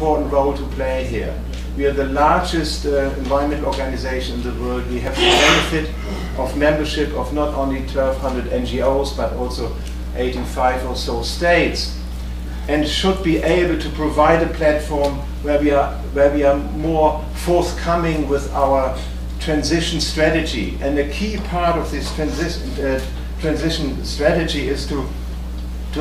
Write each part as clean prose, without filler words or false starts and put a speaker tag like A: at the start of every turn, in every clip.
A: important role to play here. We are the largest environmental organization in the world. We have the benefit of membership of not only 1,200 NGOs, but also 85 or so states, and should be able to provide a platform where we are more forthcoming with our transition strategy. And a key part of this transition strategy is to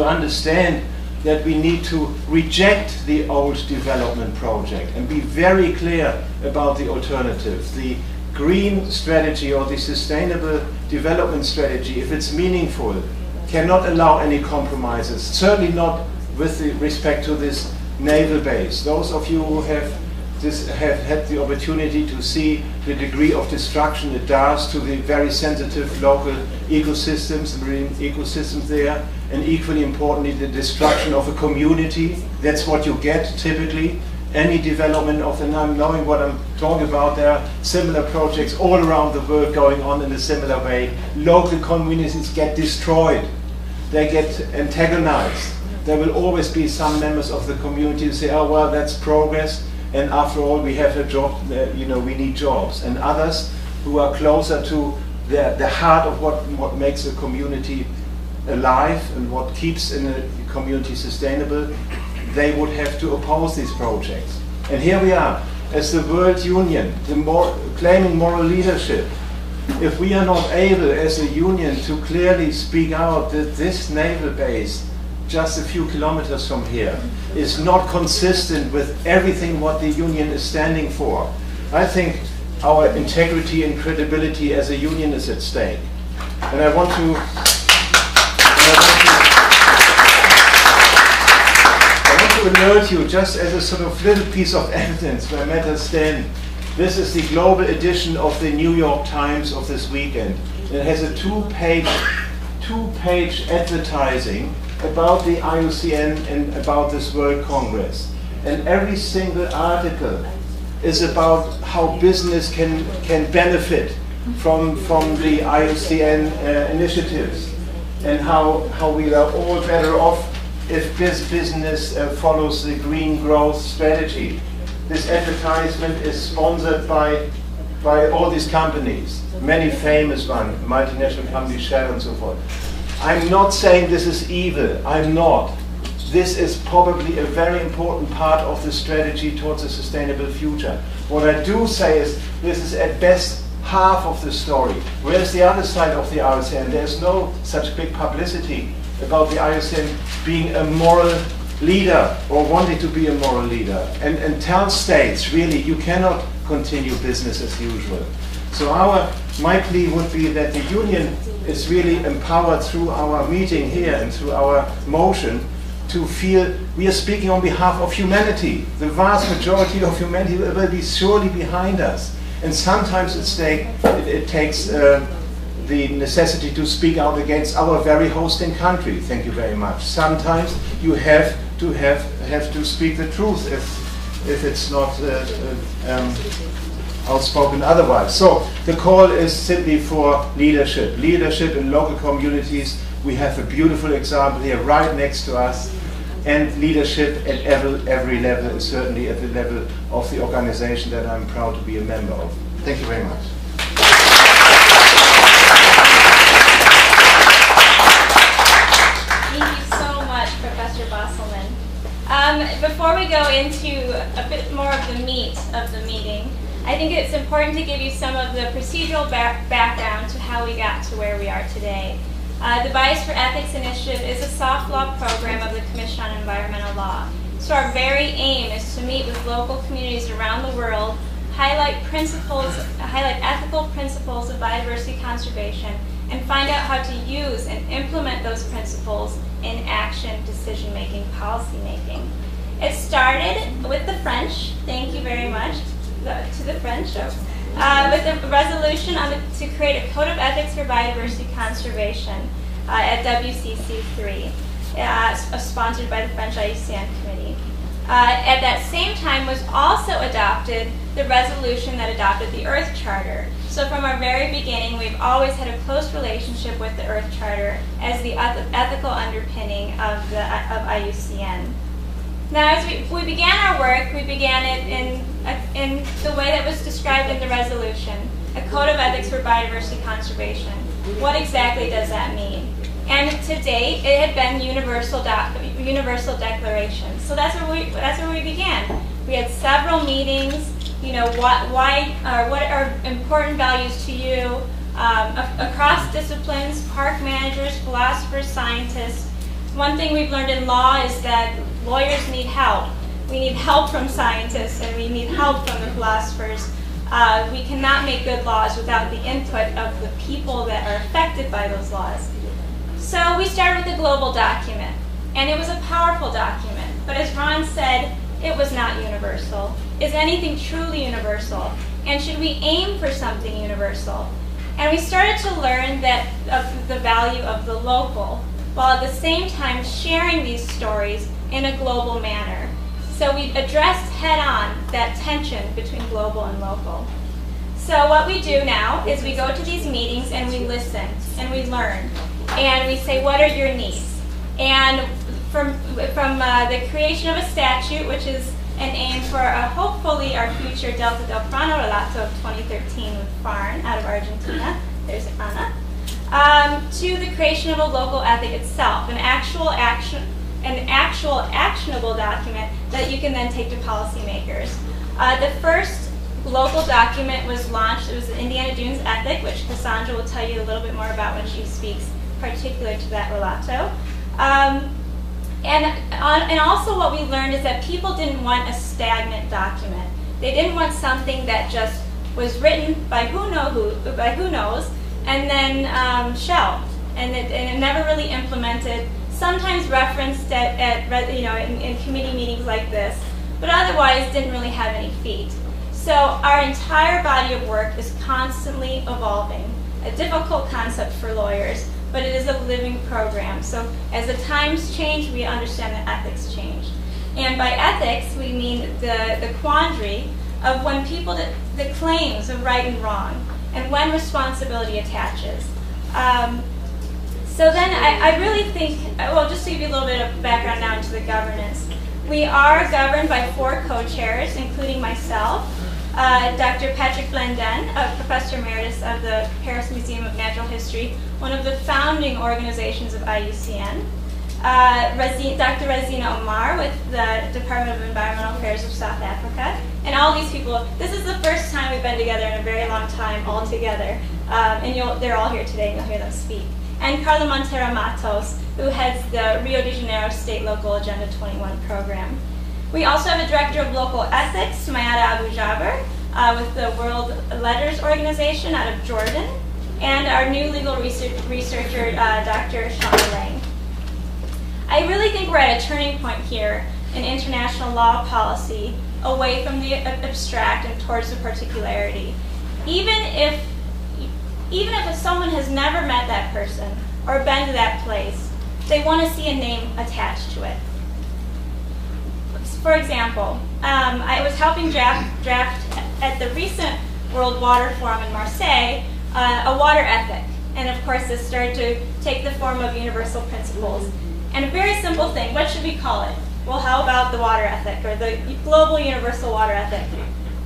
A: understand that we need to reject the old development project and be very clear about the alternative. The green strategy or the sustainable development strategy, if it's meaningful, cannot allow any compromises, certainly not with respect to this naval base. Those of you who have had the opportunity to see the degree of destruction it does to the very sensitive local ecosystems, marine ecosystems there, and equally importantly the destruction of a community. That's what you get typically. Any development of the, knowing what I'm talking about, there are similar projects all around the world going on in a similar way. Local communities get destroyed. They get antagonized. There will always be some members of the community who say, oh well, that's progress, and after all we have a job, we need jobs. And others who are closer to the heart of what makes a community alive and what keeps in a community sustainable, they would have to oppose these projects. And here we are, as the World Union, claiming moral leadership. If we are not able as a union to clearly speak out that this naval base just a few kilometers from here is not consistent with everything what the union is standing for, I think our integrity and credibility as a union is at stake. And I want to alert you, just as a sort of little piece of evidence where matters stand. This is the global edition of the New York Times of this weekend. It has a two-page advertising about the IUCN and about this World Congress. And every single article is about how business can benefit from the IUCN initiatives, and how we are all better off if this business follows the green growth strategy. This advertisement is sponsored by all these companies, many famous ones, multinational companies, Shell and so forth. I'm not saying this is evil, I'm not. This is probably a very important part of the strategy towards a sustainable future. What I do say is this is at best half of the story. Whereas the other side of the IUCN, there's no such big publicity about the IUCN being a moral leader or wanting to be a moral leader, and tell states really you cannot continue business as usual. So my plea would be that the union is really empowered through our meeting here and through our motion to feel we are speaking on behalf of humanity. The vast majority of humanity will be surely behind us, and sometimes it takes the necessity to speak out against our very hosting country. Thank you very much. Sometimes you have to speak the truth if it's not outspoken otherwise. So the call is simply for leadership. Leadership in local communities. We have a beautiful example here right next to us. And leadership at every level, and certainly at the level of the organization that I'm proud to be a member of. Thank you very much.
B: Professor Bosselman. Before we go into a bit more of the meat of the meeting, I think it's important to give you some of the procedural background to how we got to where we are today. The Biosphere Ethics Initiative is a soft law program of the Commission on Environmental Law. So our very aim is to meet with local communities around the world, highlight ethical principles of biodiversity conservation, and find out how to use and implement those principles in action, decision-making, policy-making. It started with the French, thank you very much to the French, with a resolution to create a code of ethics for biodiversity conservation at WCC3, sponsored by the French IUCN Committee. At that same time was also adopted the resolution that adopted the Earth Charter. So from our very beginning, we've always had a close relationship with the Earth Charter as the ethical underpinning of IUCN. Now, as we began our work, we began it in the way that was described in the resolution, a code of ethics for biodiversity conservation. What exactly does that mean? And to date, it had been universal declarations. So that's where we began. We had several meetings. You know, what are important values to you across disciplines, park managers, philosophers, scientists. One thing we've learned in law is that lawyers need help. We need help from scientists, and we need help from the philosophers. We cannot make good laws without the input of the people that are affected by those laws. So we started with a global document, and it was a powerful document. But as Ron said, it was not universal. Is anything truly universal? And should we aim for something universal? And we started to learn that of the value of the local, while at the same time sharing these stories in a global manner. So we addressed head-on that tension between global and local. So what we do now is we go to these meetings and we listen and we learn. And we say, what are your needs? And from the creation of a statute, which is an aim for hopefully our future Delta del Prano Relato of 2013 with Farn out of Argentina, there's Anna, to the creation of a local ethic itself, an actual actionable document that you can then take to policymakers. The first local document was launched. It was the Indiana Dunes Ethic, which Cassandra will tell you a little bit more about when she speaks particular to that relato. And also what we learned is that people didn't want a stagnant document. They didn't want something that just was written by who knows, and then shelved, and it never really implemented. Sometimes referenced in committee meetings like this, but otherwise didn't really have any feet. So our entire body of work is constantly evolving. A difficult concept for lawyers, but it is a living program. So as the times change, we understand that ethics change. And by ethics, we mean the quandary of when people, the claims of right and wrong, and when responsibility attaches. So then I really think, well, just to give you a little bit of background now into the governance. We are governed by 4 co-chairs, including myself, Dr. Patrick Blenden, Professor Emeritus of the Paris Museum of Natural History, one of the founding organizations of IUCN, Dr. Razina Omar with the Department of Environmental Affairs of South Africa, and all these people. This is the first time we've been together in a very long time all together, and they're all here today and you'll hear them speak. And Carla Montero Matos, who heads the Rio de Janeiro State Local Agenda 21 program. We also have a Director of Local Ethics, Mayada Abu Jaber, with the World Letters Organization out of Jordan, and our new legal researcher, Dr. Shauna Lang. I really think we're at a turning point here in international law policy, away from the abstract and towards the particularity. Even if someone has never met that person or been to that place, they want to see a name attached to it. For example, I was helping draft at the recent World Water Forum in Marseille a water ethic. And of course this started to take the form of universal principles. And a very simple thing, what should we call it? Well, how about the water ethic or the global universal water ethic?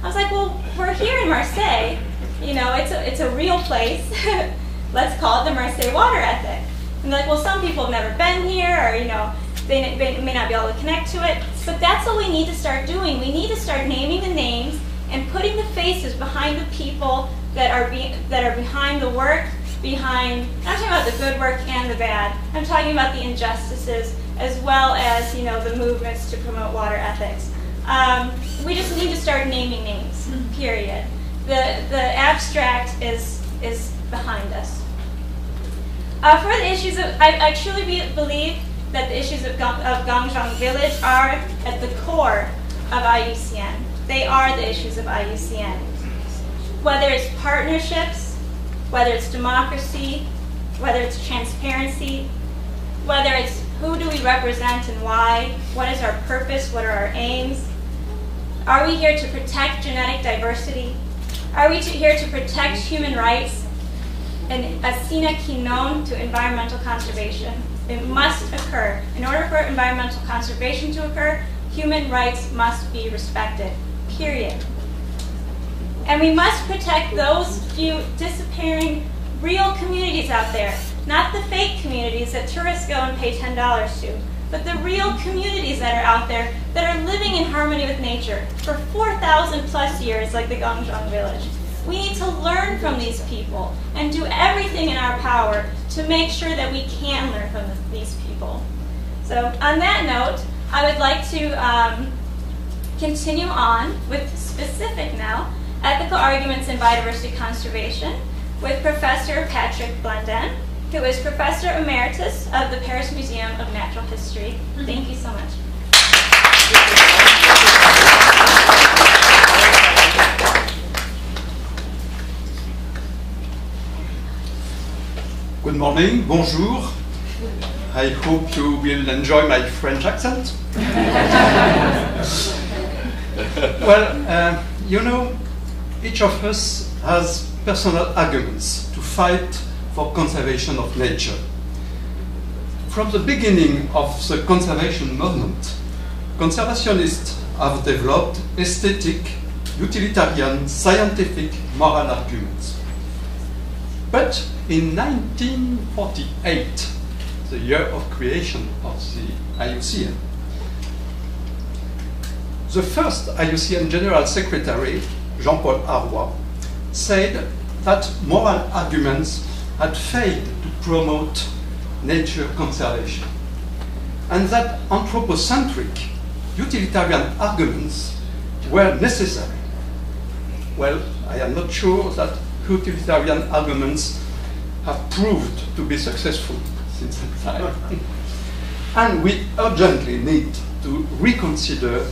B: I was like, well, we're here in Marseille. You know, it's a real place. Let's call it the Marseille water ethic. And they're like, well, some people have never been here, or they may not be able to connect to it. But that's what we need to start doing. We need to start naming the names and putting the faces behind the people that are behind the work, I'm talking about the good work and the bad. I'm talking about the injustices as well as the movements to promote water ethics. We just need to start naming names. Period. The abstract is behind us. For the issues of, I truly believe that the issues of Gangzhang Village are at the core of IUCN. They are the issues of IUCN. Whether it's partnerships, whether it's democracy, whether it's transparency, whether it's who do we represent and why, what is our purpose, what are our aims. Are we here to protect genetic diversity? Are we here to protect human rights? And a sine qua non to environmental conservation. It must occur. In order for environmental conservation to occur, human rights must be respected, period. And we must protect those few disappearing real communities out there, not the fake communities that tourists go and pay $10 to, but the real communities that are out there that are living in harmony with nature for 4,000 plus years, like the Gongzhong village. We need to learn from these people and do everything in our power to make sure that we can learn from these people. So on that note, I would like to continue on with specific now ethical arguments in biodiversity conservation with Professor Patrick Blondin, who is Professor Emeritus of the Paris Museum of Natural History. Thank you so much.
C: Good morning, bonjour. I hope you will enjoy my French accent. Well, you know, each of us has personal arguments to fight for conservation of nature. From the beginning of the conservation movement, conservationists have developed aesthetic, utilitarian, scientific, moral arguments. But in 1948, the year of creation of the IUCN, the first IUCN General Secretary, Jean-Paul Arroy, said that moral arguments had failed to promote nature conservation, and that anthropocentric, utilitarian arguments were necessary. Well, I am not sure that utilitarian arguments have proved to be successful since that time. And we urgently need to reconsider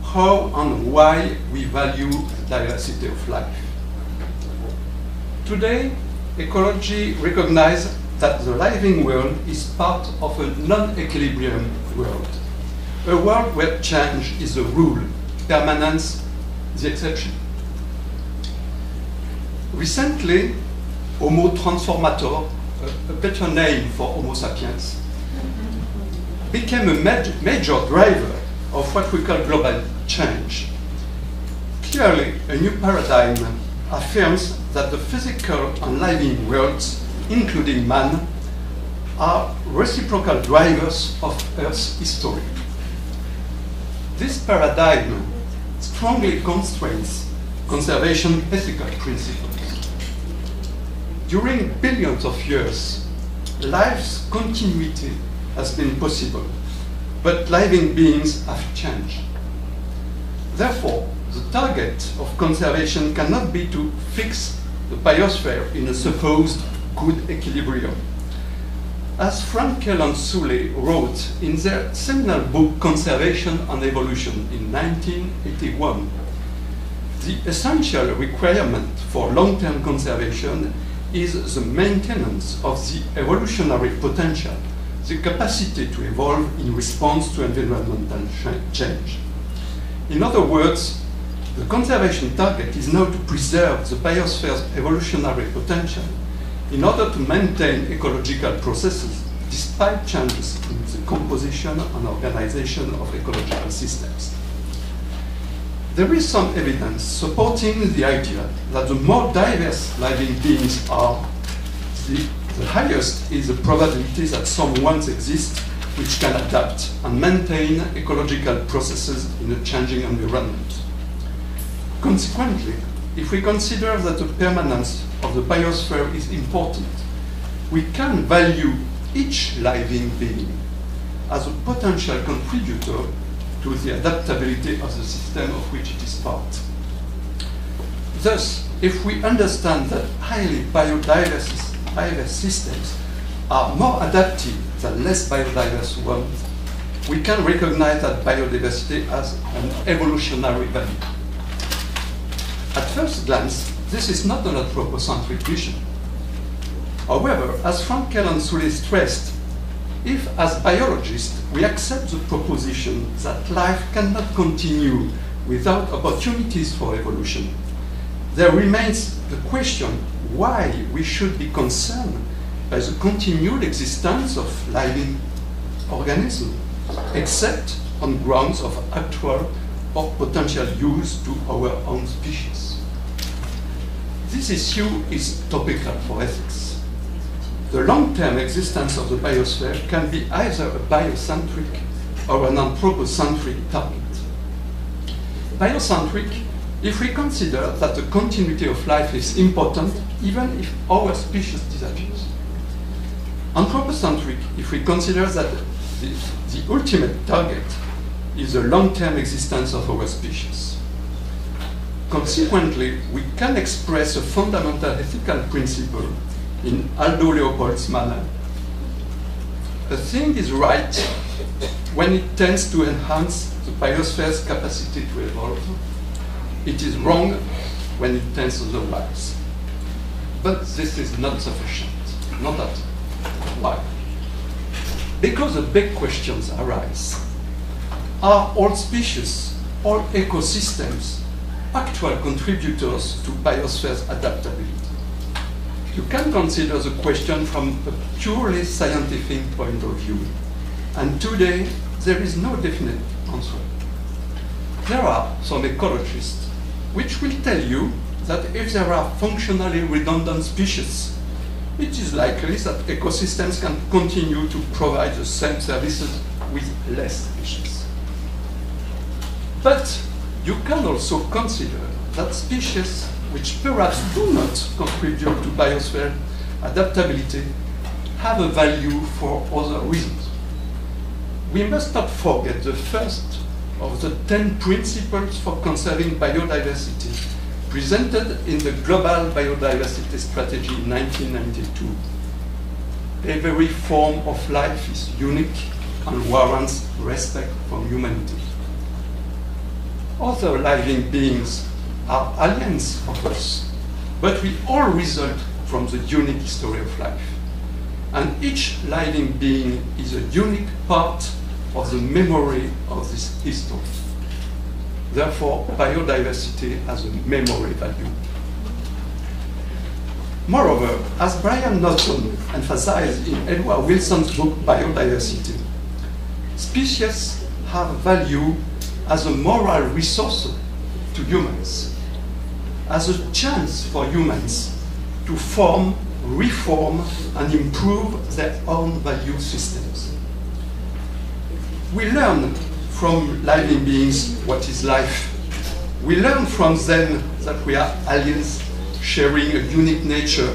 C: how and why we value the diversity of life. Today, ecology recognizes that the living world is part of a non-equilibrium world, a world where change is the rule, permanence the exception. Recently, Homo transformator, a better name for Homo sapiens, became a major driver of what we call global change. Clearly, a new paradigm affirms that the physical and living worlds, including man, are reciprocal drivers of Earth's history. This paradigm strongly constrains conservation ethical principles. During billions of years, life's continuity has been possible, but living beings have changed. Therefore, the target of conservation cannot be to fix the biosphere in a supposed good equilibrium. As Frankel and Soule wrote in their seminal book Conservation and Evolution in 1981, the essential requirement for long-term conservation is the maintenance of the evolutionary potential, the capacity to evolve in response to environmental change. In other words, the conservation target is now to preserve the biosphere's evolutionary potential in order to maintain ecological processes despite changes in the composition and organization of ecological systems. There is some evidence supporting the idea that the more diverse living beings are, the highest is the probability that some ones exist which can adapt and maintain ecological processes in a changing environment. Consequently, if we consider that the permanence of the biosphere is important, we can value each living being as a potential contributor to the adaptability of the system of which it is part. Thus, if we understand that highly biodiverse systems are more adaptive than less biodiverse ones, we can recognize that biodiversity has an evolutionary value. At first glance, this is not an anthropocentric vision. However, as Frankel and Soule stressed, if, as biologists, we accept the proposition that life cannot continue without opportunities for evolution, there remains the question why we should be concerned by the continued existence of living organisms, except on grounds of actual or potential use to our own species. This issue is topical for ethics. The long-term existence of the biosphere can be either a biocentric or an anthropocentric target. Biocentric, if we consider that the continuity of life is important even if our species disappears. Anthropocentric, if we consider that the ultimate target is the long-term existence of our species. Consequently, we can express a fundamental ethical principle in Aldo Leopold's manner. A thing is right when it tends to enhance the biosphere's capacity to evolve. It is wrong when it tends otherwise. But this is not sufficient, not at all. Why? Because the big questions arise. Are all species, all ecosystems, actual contributors to biosphere's adaptability? You can consider the question from a purely scientific point of view. And today, there is no definite answer. There are some ecologists which will tell you that if there are functionally redundant species, it is likely that ecosystems can continue to provide the same services with less species. But you can also consider that species which perhaps do not contribute to biosphere adaptability have a value for other reasons. We must not forget the first of the 10 principles for conserving biodiversity presented in the Global Biodiversity Strategy in 1992. Every form of life is unique and warrants respect from humanity. Other living beings are aliens of us, but we all result from the unique history of life. And each living being is a unique part of the memory of this history. Therefore, biodiversity has a memory value. Moreover, as Brian Norton emphasized in Edward Wilson's book Biodiversity, species have value as a moral resource to humans, as a chance for humans to form, reform, and improve their own value systems. We learn from living beings what is life. We learn from them that we are aliens sharing a unique nature.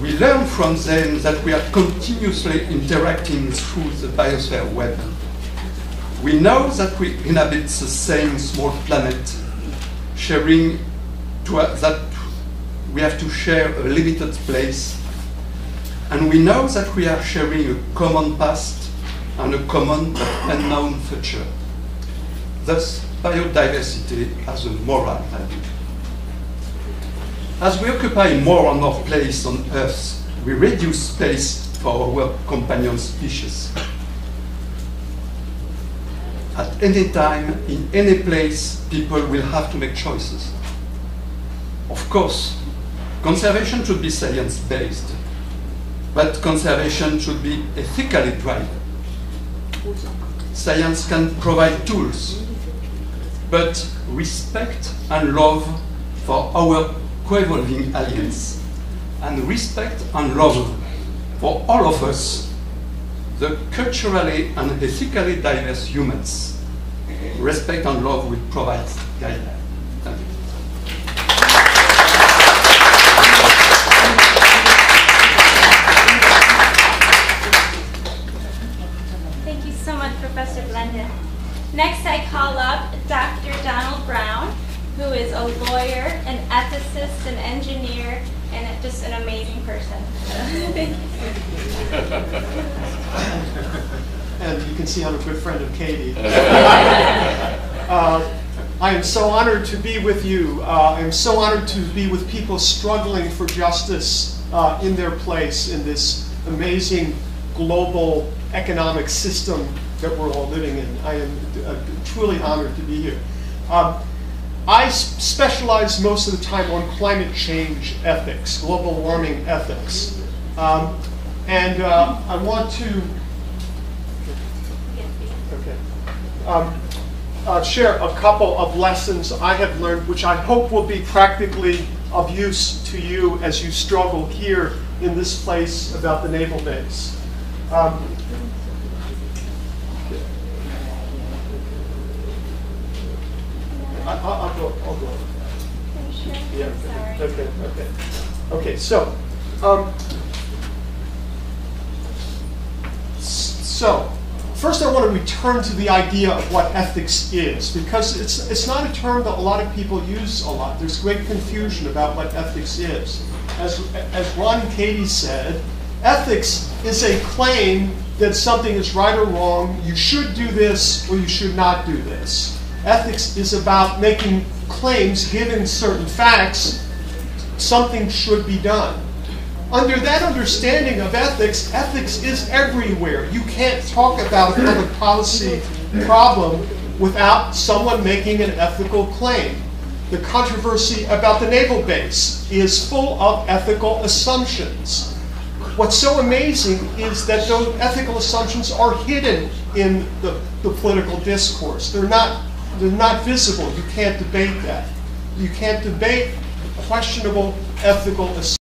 C: We learn from them that we are continuously interacting through the biosphere web. We know that we inhabit the same small planet, sharing that we have to share a limited place, and we know that we are sharing a common past and a common but unknown future. Thus, biodiversity has a moral value. As we occupy more and more place on Earth, we reduce space for our companion species. At any time, in any place, people will have to make choices. Of course, conservation should be science-based, but conservation should be ethically driven. Science can provide tools, but respect and love for our co-evolving aliens, and respect and love for all of us, the culturally and ethically diverse humans. Respect and love will provide guidelines. Thank you.
B: Thank you so much, Professor Blendon. Next, I call up Dr. Donald Brown, who is a lawyer, an ethicist, an engineer, and just an amazing person. Thank you.
D: And you can see I'm a good friend of Katie. I am so honored to be with you. I am so honored to be with people struggling for justice in their place in this amazing global economic system that we're all living in. I am truly honored to be here. I specialize most of the time on climate change ethics, global warming ethics. And I want to... Okay. share a couple of lessons I have learned, which I hope will be practically of use to you as you struggle here in this place about the naval base. I'll go.
B: Are you sure?
D: Yeah.
B: Sorry.
D: Okay. So, first I want to return to the idea of what ethics is, because it's not a term that a lot of people use a lot. There's great confusion about what ethics is. As Ron and Katie said, ethics is a claim that something is right or wrong, you should do this or you should not do this. Ethics is about making claims, given certain facts, something should be done. Under that understanding of ethics, ethics is everywhere. You can't talk about a public policy problem without someone making an ethical claim. The controversy about the naval base is full of ethical assumptions. What's so amazing is that those ethical assumptions are hidden in the political discourse. They're not visible. You can't debate that. You can't debate questionable ethical assumptions.